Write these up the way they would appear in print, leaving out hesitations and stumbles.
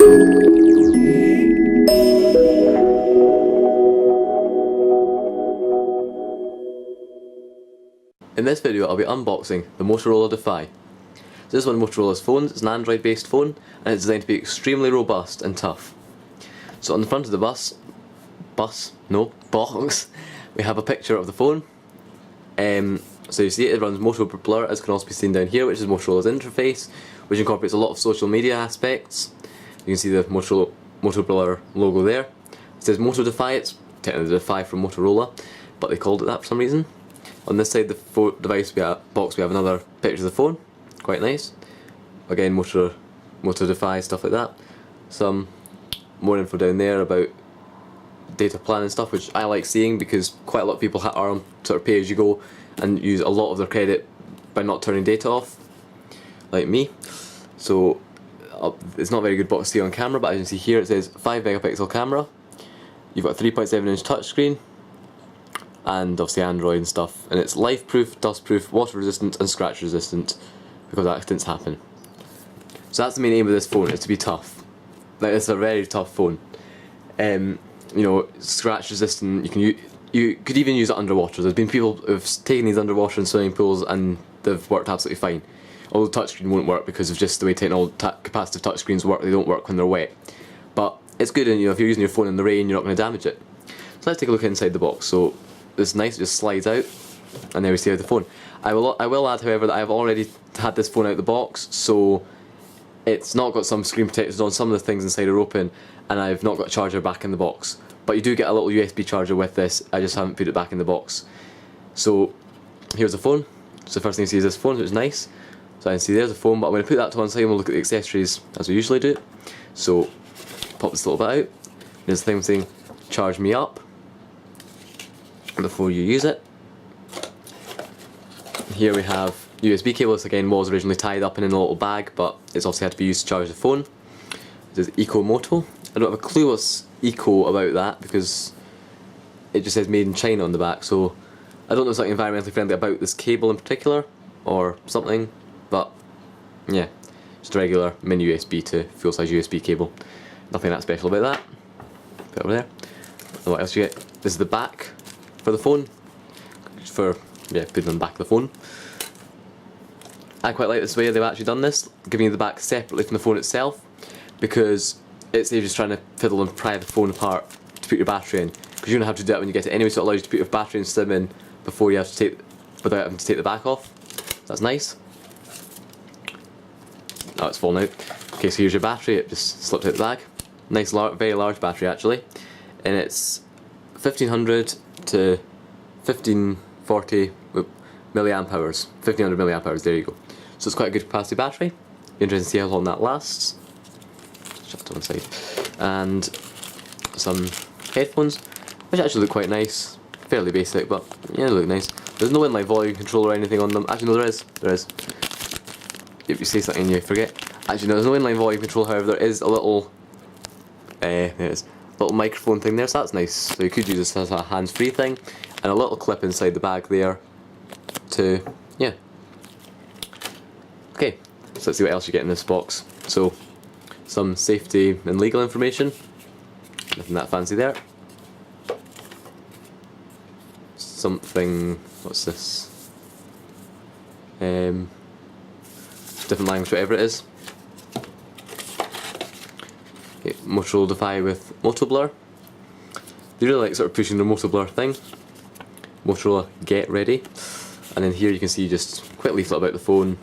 In this video I'll be unboxing the Motorola DEFY. This is one of Motorola's phones. It's an Android based phone and it's designed to be extremely robust and tough. So on the front of the box, we have a picture of the phone. So you see it runs MOTOBLUR, as can also be seen down here, which is Motorola's interface, which incorporates a lot of social media aspects. You can see the MOTOBLUR logo there. It says Moto DEFY, it's technically the DEFY from Motorola, but they called it that for some reason. On this side of the device box we have another picture of the phone, quite nice. Again, Moto DEFY, stuff like that. Some more info down there about data plan and stuff, which I like seeing because quite a lot of people are on sort of pay as you go and use a lot of their credit by not turning data off, like me. So it's not a very good box to see on camera, but as you can see here it says 5 megapixel camera. You've got a 3.7 inch touchscreen, and obviously Android and stuff, and it's life proof, dust proof, water resistant and scratch resistant because accidents happen. So that's the main aim of this phone, is to be tough. Like, it's a very tough phone. You know, scratch resistant. You could even use it underwater. There's been people who've taken these underwater in swimming pools and they've worked absolutely fine. Although touchscreen won't work because of just the way capacitive touchscreens work. They don't work when they're wet. But it's good, and if you're using your phone in the rain, you're not going to damage it. So let's take a look inside the box. So it's nice, it just slides out, and there we see the phone. I will add, however, that I've already had this phone out of the box, so it's not got some screen protectors on. Some of the things inside are open, and I've not got a charger back in the box. But you do get a little USB charger with this. I just haven't put it back in the box. So here's the phone. So the first thing you see is this phone, which is nice. So I can see there's the phone, but I'm going to put that to one side and we'll look at the accessories as we usually do. So pop this little bit out. There's the thing saying charge me up before you use it. Here we have USB cable. This again was originally tied up in a little bag, but it's obviously had to be used to charge the phone. This is Eco Moto. I don't have a clue what's eco about that because it just says made in China on the back, so I don't know something environmentally friendly about this cable in particular or something, but yeah, just a regular mini USB to full size USB cable. Nothing that special about that. Put it over there. And what else you get? This is the back for the phone. For putting on the back of the phone. I quite like this way they've actually done this, giving you the back separately from the phone itself, because it saves you just trying to fiddle and pry the phone apart to put your battery in, because you don't have to do that when you get it anyway, so it allows you to put your battery and SIM in before you have to without having to take the back off. That's nice. Oh, it's fallen out. Okay, so here's your battery. It just slipped out the bag. Nice, very large battery actually, and it's 1500 to 1540 milliamp hours. 1500 milliamp hours. There you go. So it's quite a good capacity battery. Interesting to see how long that lasts. Shut to one side. And some headphones, which actually look quite nice. Fairly basic, but yeah, they look nice. There's no inline volume control or anything on them. Actually, no, there is. There is. If you say something and you forget. Actually, no, there's no inline volume control. However, there is a little, there it is, little microphone thing there. So that's nice. So you could use this as a hands-free thing, and a little clip inside the bag there. To okay. So let's see what else you get in this box. So some safety and legal information. Nothing that fancy there. Something, what's this? Different language, whatever it is. Okay, Motorola DEFY with MOTOBLUR. They really like sort of pushing the MOTOBLUR thing. Motorola Get Ready. And then here you can see just a quick leaflet about the phone.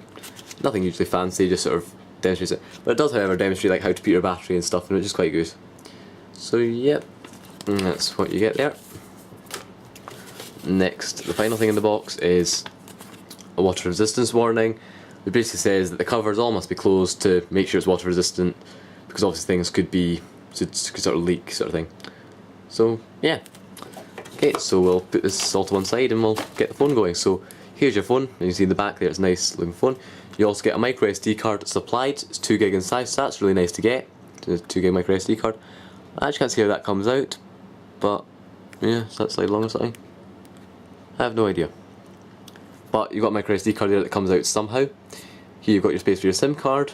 Nothing hugely fancy, just sort of demonstrates it. But it does, however, demonstrate like how to put your battery and stuff, which is quite good. So yep, and that's what you get there. Next, the final thing in the box is a water resistance warning. It basically says that the covers all must be closed to make sure it's water resistant, because obviously things could sort of leak, sort of thing. So yeah. Okay, so we'll put this all to one side and we'll get the phone going. So here's your phone, and you can see in the back there it's a nice looking phone. You also get a micro SD card supplied. It's 2 gig in size, so that's really nice to get. It's a 2 gig micro SD card. I actually can't see how that comes out, but yeah, does that slide along or something? I have no idea. But you've got a micro SD card there that comes out somehow. Here you've got your space for your SIM card,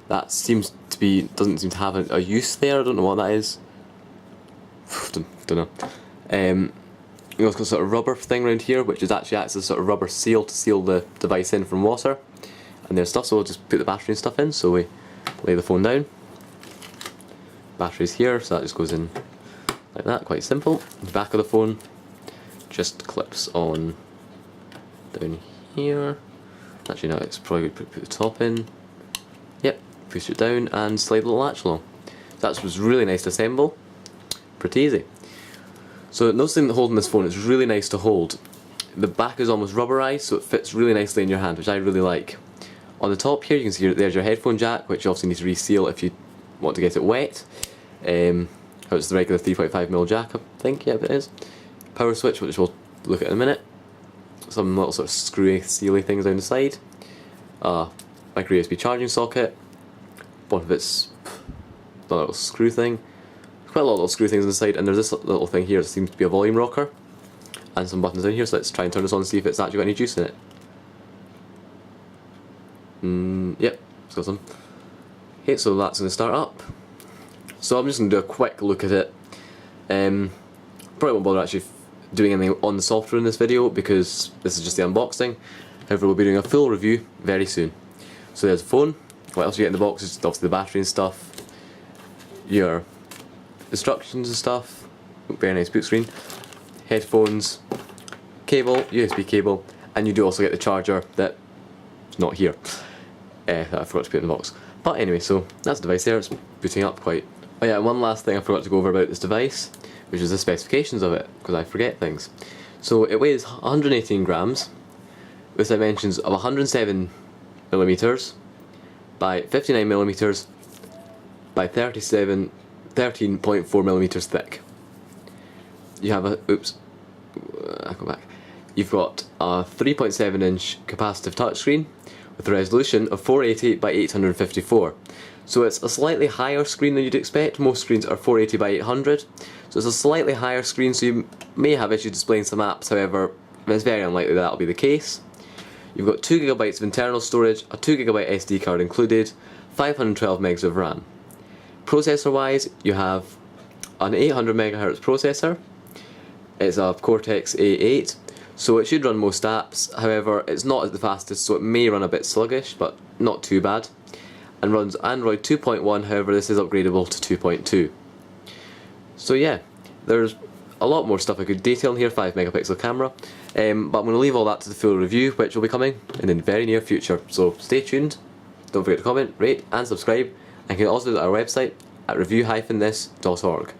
That seems to be, doesn't seem to have a use there. I don't know what that is. don't know. You also got a sort of rubber thing around here, which is actually acts as a sort of rubber seal to seal the device in from water. And there's stuff, so we'll just put the battery and stuff in. So we lay the phone down. Battery's here, so that just goes in like that, quite simple. The back of the phone just clips on down here. Actually, no, it's probably good to put the top in. Yep, push it down and slide the little latch along. That was really nice to assemble. Pretty easy. So noticing that holding this phone, it's really nice to hold. The back is almost rubberized, so it fits really nicely in your hand, which I really like. On the top here, you can see there's your headphone jack, which you obviously need to reseal if you want to get it wet. It's the regular 3.5mm jack, I think, yeah, it is. Power switch, which we'll look at in a minute. Some little sort of screwy, sealy things down the side. Micro USB charging socket. Bottom of it's a little screw thing. Quite a lot of little screw things on the side, and there's this little thing here that seems to be a volume rocker. And some buttons in here, so let's try and turn this on and see if it's actually got any juice in it. Yep, it's got some. Okay, so that's going to start up. So I'm just going to do a quick look at it. Probably won't bother actually doing anything on the software in this video because this is just the unboxing. However, we'll be doing a full review very soon. So there's the phone. What else you get in the box is obviously the battery and stuff. Your instructions and stuff. Very nice boot screen. Headphones. Cable, USB cable, and you do also get the charger that's not here. That I forgot to put in the box. But anyway, so that's the device there. It's booting up quite. Oh yeah, one last thing I forgot to go over about this device, which is the specifications of it, because I forget things. So it weighs 118 grams, with dimensions of 107mm by 59mm by 13.4mm thick. You have a, I'll go back. You've got a 3.7-inch capacitive touchscreen with a resolution of 480 by 854. So it's a slightly higher screen than you'd expect. Most screens are 480 by 800. So it's a slightly higher screen, so you may have issues displaying some apps, however, it's very unlikely that will be the case. You've got 2GB of internal storage, a 2GB SD card included, 512 megs of RAM. Processor wise, you have an 800MHz processor. It's a Cortex A8, so it should run most apps. However, it's not the fastest, so it may run a bit sluggish, but not too bad. And runs Android 2.1, however this is upgradable to 2.2. So yeah, there's a lot more stuff I could detail in here, 5MP camera, but I'm going to leave all that to the full review, which will be coming in the very near future. So stay tuned, don't forget to comment, rate and subscribe, and you can also visit our website at review-this.org.